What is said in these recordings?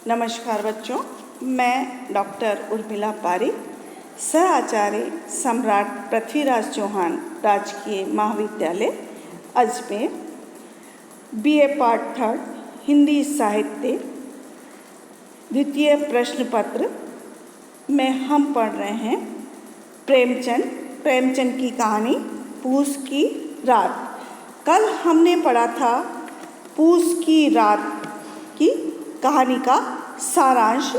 नमस्कार बच्चों, मैं डॉक्टर उर्मिला पारिक, सह आचार्य सम्राट पृथ्वीराज चौहान राजकीय महाविद्यालय अजमेर, BA पार्ट 3 हिंदी साहित्य द्वितीय प्रश्न पत्र में हम पढ़ रहे हैं प्रेमचंद की कहानी पूस की रात। कल हमने पढ़ा था पूस की रात की कहानी का सारांश।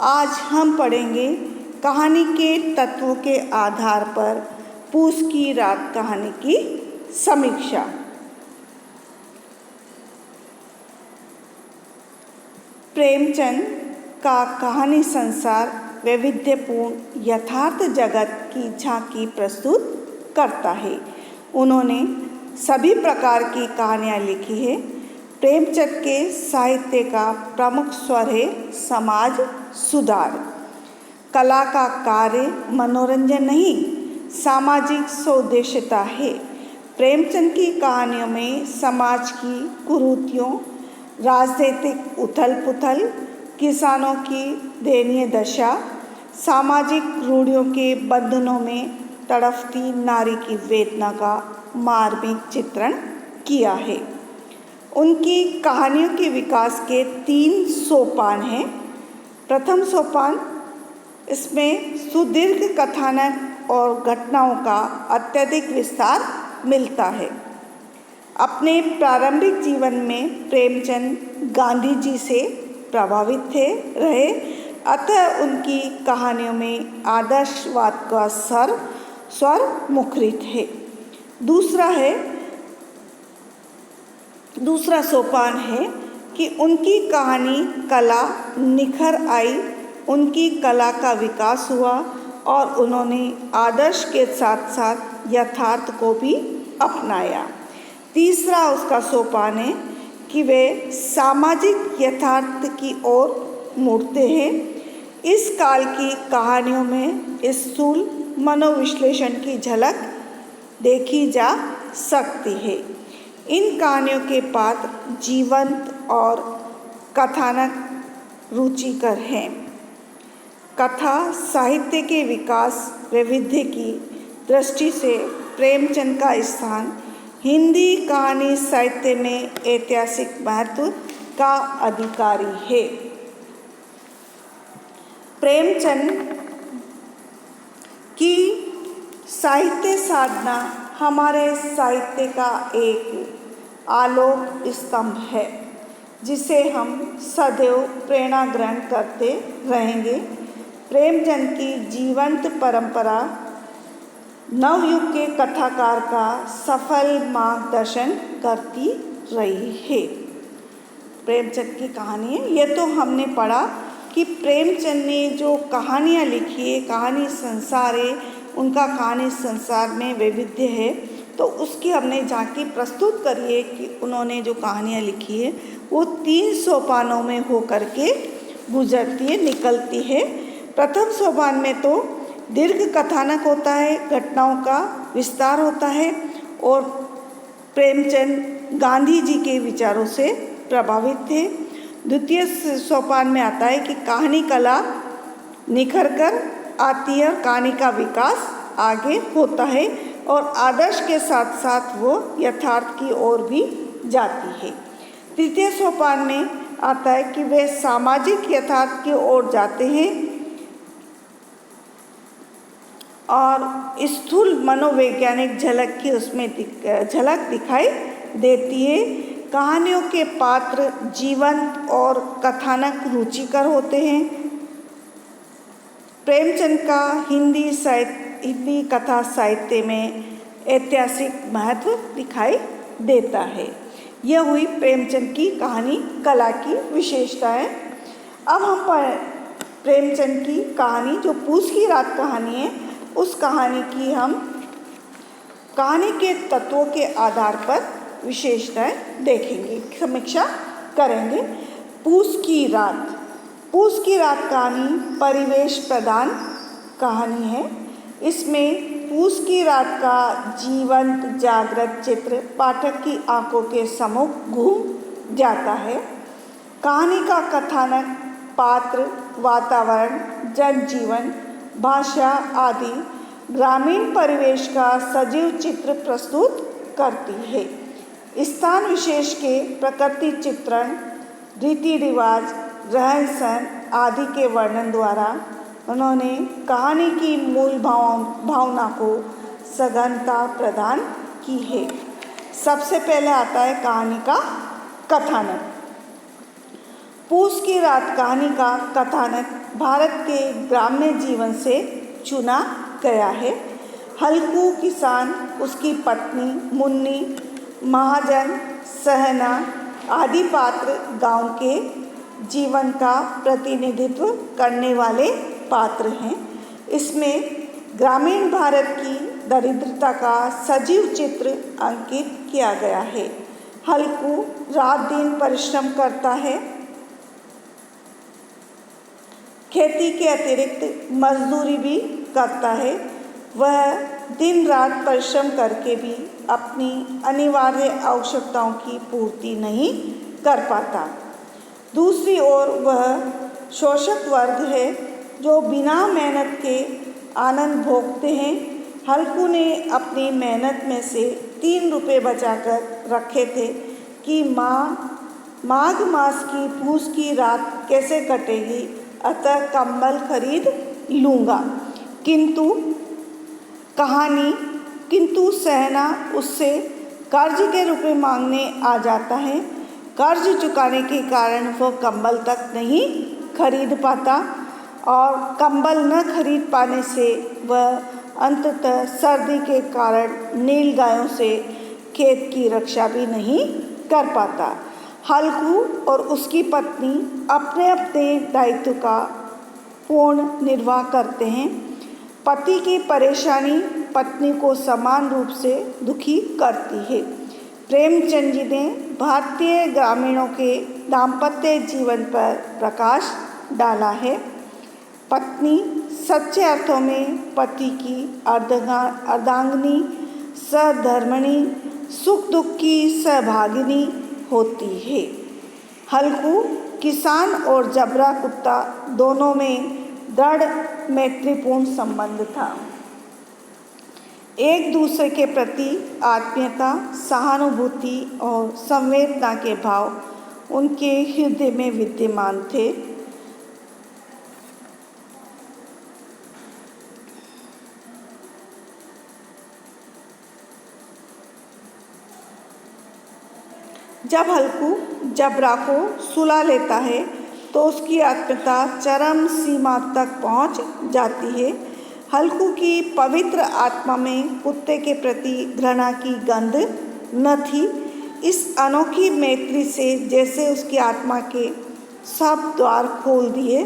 आज हम पढ़ेंगे कहानी के तत्वों के आधार पर पूस की रात कहानी की समीक्षा। प्रेमचंद का कहानी संसार वैविध्यपूर्ण यथार्थ जगत की झांकी प्रस्तुत करता है। उन्होंने सभी प्रकार की कहानियाँ लिखी है। प्रेमचंद के साहित्य का प्रमुख स्वर है समाज सुधार। कला का कार्य मनोरंजन नहीं, सामाजिक सौदेश्यता है। प्रेमचंद की कहानियों में समाज की कुरीतियों, राजनीतिक उथल पुथल, किसानों की दयनीय दशा, सामाजिक रूढ़ियों के बंधनों में तड़फती नारी की वेदना का मार्मिक चित्रण किया है। उनकी कहानियों के विकास के 3 सोपान हैं। प्रथम सोपान, इसमें सुदीर्घ कथानक और घटनाओं का अत्यधिक विस्तार मिलता है। अपने प्रारंभिक जीवन में प्रेमचंद गांधी जी से प्रभावित रहे, अतः उनकी कहानियों में आदर्शवाद का स्वर मुखरित है। दूसरा सोपान है कि उनकी कहानी कला निखर आई, उनकी कला का विकास हुआ और उन्होंने आदर्श के साथ साथ यथार्थ को भी अपनाया। तीसरा उसका सोपान है कि वे सामाजिक यथार्थ की ओर मुड़ते हैं। इस काल की कहानियों में स्थूल मनोविश्लेषण की झलक देखी जा सकती है। इन कहानियों के पात्र जीवंत और कथानक रुचिकर हैं। कथा साहित्य के विकास वैविध्य की दृष्टि से प्रेमचंद का स्थान हिंदी कहानी साहित्य में ऐतिहासिक महत्व का अधिकारी है। प्रेमचंद की साहित्य साधना हमारे साहित्य का एक आलोक स्तंभ है, जिसे हम सदैव प्रेरणा ग्रहण करते रहेंगे। प्रेमचंद की जीवंत परंपरा नवयुग के कथाकार का सफल मार्गदर्शन करती रही है। प्रेमचंद की कहानी है, ये तो हमने पढ़ा कि प्रेमचंद ने जो कहानियाँ लिखी है, कहानी संसार है, उनका कहानी संसार में वैविध्य है, तो उसकी हमने झांकी प्रस्तुत करी है कि उन्होंने जो कहानियाँ लिखी है वो 3 सोपानों में हो करके गुजरती है, निकलती है। प्रथम सोपान में तो दीर्घ कथानक होता है, घटनाओं का विस्तार होता है और प्रेमचंद गांधी जी के विचारों से प्रभावित थे। द्वितीय सोपान में आता है कि कहानी कला निखर कर आती है और कहानी का विकास आगे होता है और आदर्श के साथ साथ वो यथार्थ की ओर भी जाती है। तृतीय सोपान में आता है कि वे सामाजिक यथार्थ की ओर जाते हैं और स्थूल मनोवैज्ञानिक झलक की उसमें झलक दिखाई देती है। कहानियों के पात्र जीवंत और कथानक रुचिकर होते हैं। प्रेमचंद का हिंदी कथा साहित्य में ऐतिहासिक महत्व दिखाई देता है। यह हुई प्रेमचंद की कहानी कला की विशेषता है। अब हम प्रेमचंद की कहानी जो पूस की रात कहानी है, उस कहानी की हम कहानी के तत्वों के आधार पर विशेषताएं देखेंगे, समीक्षा करेंगे। पूस की रात कहानी परिवेश प्रधान कहानी है। इसमें पूस की रात का जीवंत जागृत चित्र पाठक की आंखों के सम्मुख घूम जाता है। कहानी का कथानक पात्र, वातावरण, जनजीवन, भाषा आदि ग्रामीण परिवेश का सजीव चित्र प्रस्तुत करती है। स्थान विशेष के प्रकृति चित्रण, रीति रिवाज, रहन सहन आदि के वर्णन द्वारा उन्होंने कहानी की मूल भावना को सघनता प्रदान की है। सबसे पहले आता है कहानी का कथानक। पूस की रात कहानी का कथानक भारत के ग्राम्य जीवन से चुना गया है। हल्कू किसान, उसकी पत्नी मुन्नी, महाजन, सहना आदि पात्र गांव के जीवन का प्रतिनिधित्व करने वाले पात्र हैं। इसमें ग्रामीण भारत की दरिद्रता का सजीव चित्र अंकित किया गया है। हल्कू रात दिन परिश्रम करता है, खेती के अतिरिक्त मजदूरी भी करता है। वह दिन रात परिश्रम करके भी अपनी अनिवार्य आवश्यकताओं की पूर्ति नहीं कर पाता। दूसरी ओर वह शोषक वर्ग है जो बिना मेहनत के आनंद भोगते हैं। हल्कू ने अपनी मेहनत में से 3 रुपये बचाकर रखे थे कि माघ मास की पूस की रात कैसे कटेगी, अतः कंबल खरीद लूँगा। किंतु सहना उससे कर्ज के रुपए मांगने आ जाता है। कर्ज चुकाने के कारण वह कंबल तक नहीं खरीद पाता और कंबल न खरीद पाने से वह अंततः सर्दी के कारण नील गायों से खेत की रक्षा भी नहीं कर पाता। हल्कू और उसकी पत्नी अपने अपने दायित्व का पूर्ण निर्वाह करते हैं। पति की परेशानी पत्नी को समान रूप से दुखी करती है। प्रेमचंद जी ने भारतीय ग्रामीणों के दाम्पत्य जीवन पर प्रकाश डाला है। पत्नी सच्चे अर्थों में पति की अर्धांगिनी, सहधर्मिणी, सुख दुख की सहभागिनी होती है। हल्कू किसान और जबरा कुत्ता दोनों में दृढ़ मैत्रीपूर्ण संबंध था। एक दूसरे के प्रति आत्मीयता, सहानुभूति और संवेदना के भाव उनके हृदय में विद्यमान थे। जब हल्कू जबरा को सुला लेता है तो उसकी आत्मीयता चरम सीमा तक पहुंच जाती है। हल्कू की पवित्र आत्मा में कुत्ते के प्रति घृणा की गंध न थी। इस अनोखी मैत्री से जैसे उसकी आत्मा के सब द्वार खोल दिए,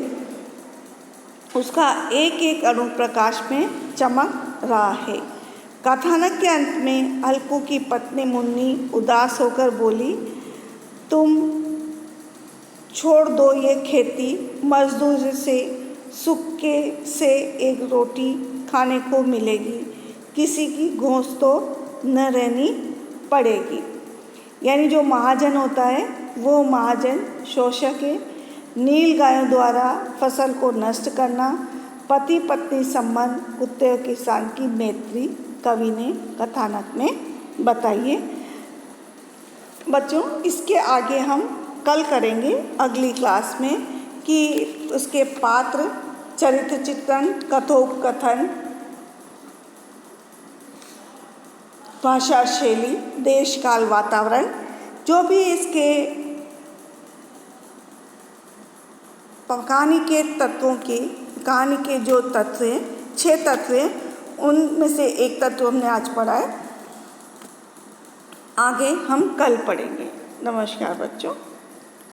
उसका एक एक अणु प्रकाश में चमक रहा है। कथानक के अंत में हल्कू की पत्नी मुन्नी उदास होकर बोली, तुम छोड़ दो ये खेती, मजदूर से सूखे से एक रोटी खाने को मिलेगी, किसी की घोंस तो न रहनी पड़ेगी। यानी जो महाजन होता है वो महाजन शोषक है। नील गायों द्वारा फसल को नष्ट करना, पति पत्नी संबंध, कुत्ते और किसान की मैत्री कवि ने कथानक में बताई है। बच्चों, इसके आगे हम कल करेंगे अगली क्लास में कि उसके पात्र, चरित्र चित्रण, कथोपकथन, भाषा शैली, देश काल वातावरण, जो भी इसके कहानी के जो तत्व हैं, 6 तत्व हैं, उनमें से एक तत्व हमने आज पढ़ा है। आगे हम कल पढ़ेंगे। नमस्कार बच्चों।